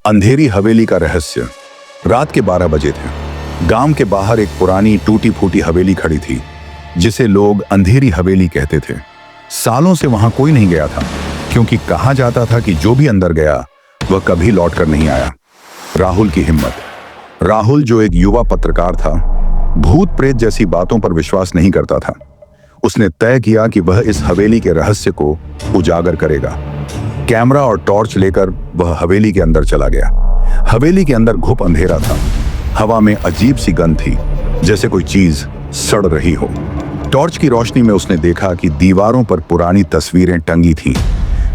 अंधेरी हवेली का रहस्य। रात के 12 बजे थे। गांव के बाहर एक पुरानी टूटी फूटी हवेली खड़ी थी, जिसे लोग अंधेरी हवेली कहते थे। सालों से वहां कोई नहीं गया था, क्योंकि कहा जाता था कि जो भी अंदर गया वह कभी लौटकर नहीं आया। राहुल की हिम्मत। राहुल, जो एक युवा पत्रकार था, भूत प्रेत जैसी बातों पर विश्वास नहीं करता था। उसने तय किया कि वह इस हवेली के रहस्य को उजागर करेगा। कैमरा और टॉर्च लेकर वह हवेली के अंदर चला गया। हवेली के अंदर घुप अंधेरा था। हवा में अजीब सी गंध थी, जैसे कोई चीज सड़ रही हो। टॉर्च की रोशनी में उसने देखा कि दीवारों पर पुरानी तस्वीरें टंगी थीं,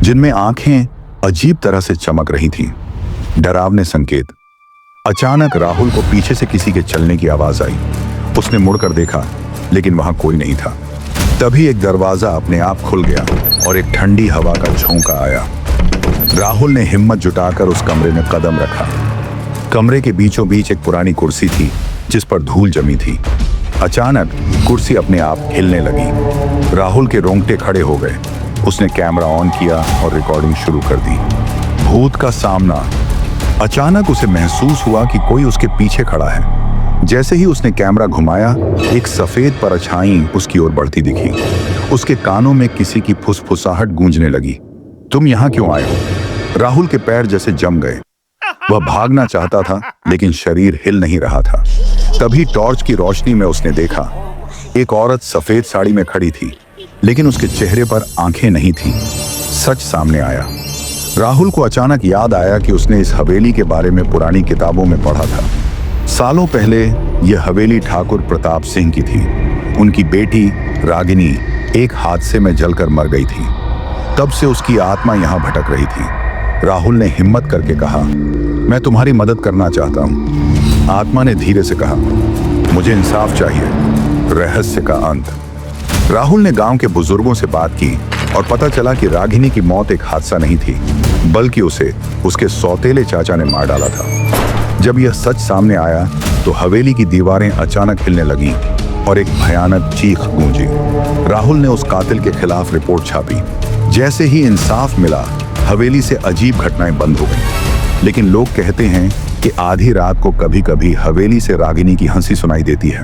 जिनमें आंखें अजीब तरह से चमक रही थीं। डरावने संकेत। अचानक राहुल को पीछे से किसी के चलने की आवाज आई। उसने मुड़कर देखा, लेकिन वहां कोई नहीं था। तभी एक दरवाजा अपने आप खुल गया और एक ठंडी हवा का झोंका आया। राहुल ने हिम्मत जुटाकर उस कमरे में कदम रखा। कमरे के बीचों बीच एक पुरानी कुर्सी थी, जिस पर धूल जमी थी। अचानक कुर्सी अपने आप हिलने लगी। राहुल के रोंगटे खड़े हो गए। उसने कैमरा ऑन किया और रिकॉर्डिंग शुरू कर दी। भूत का सामना। अचानक उसे महसूस हुआ कि कोई उसके पीछे खड़ा है। जैसे ही उसने कैमरा घुमाया, एक सफेद परछाई उसकी ओर बढ़ती दिखी। उसके कानों में किसी की फुसफुसाहट गूंजने लगी। तुम यहाँ क्यों आए हो? राहुल के पैर जैसे जम गए। वह भागना चाहता था, लेकिन शरीर हिल नहीं रहा था। तभी टॉर्च की रोशनी में उसने देखा, एक औरत सफेद साड़ी में खड़ी थी, लेकिन उसके चेहरे पर आंखें नहीं थीं। सच सामने आया। राहुल को अचानक याद आया कि उसने इस हवेली के बारे में पुरानी किताबों में पढ़ा था। सालों पहले यह हवेली ठाकुर प्रताप सिंह की थी। उनकी बेटी रागिनी एक हादसे में जलकर मर गई थी। तब से उसकी आत्मा यहाँ भटक रही थी। राहुल ने हिम्मत करके कहा, मैं तुम्हारी मदद करना चाहता हूँ। आत्मा ने धीरे से कहा, मुझे इंसाफ चाहिए, रहस्य का अंत। राहुल ने गांव के बुजुर्गों से बात की और पता चला कि रागिनी की मौत एक हादसा नहीं थी, बल्कि उसे उसके सौतेले चाचा ने मार डाला था। जब यह सच सामने आया तो हवेली की दीवारें अचानक हिलने लगीं और एक भयानक चीख गूंजी। राहुल ने उस कातिल के खिलाफ रिपोर्ट छापी। जैसे ही इंसाफ मिला, हवेली से अजीब घटनाएं बंद हो गईं। लेकिन लोग कहते हैं कि आधी रात को कभी-कभी हवेली से रागिनी की हंसी सुनाई देती है।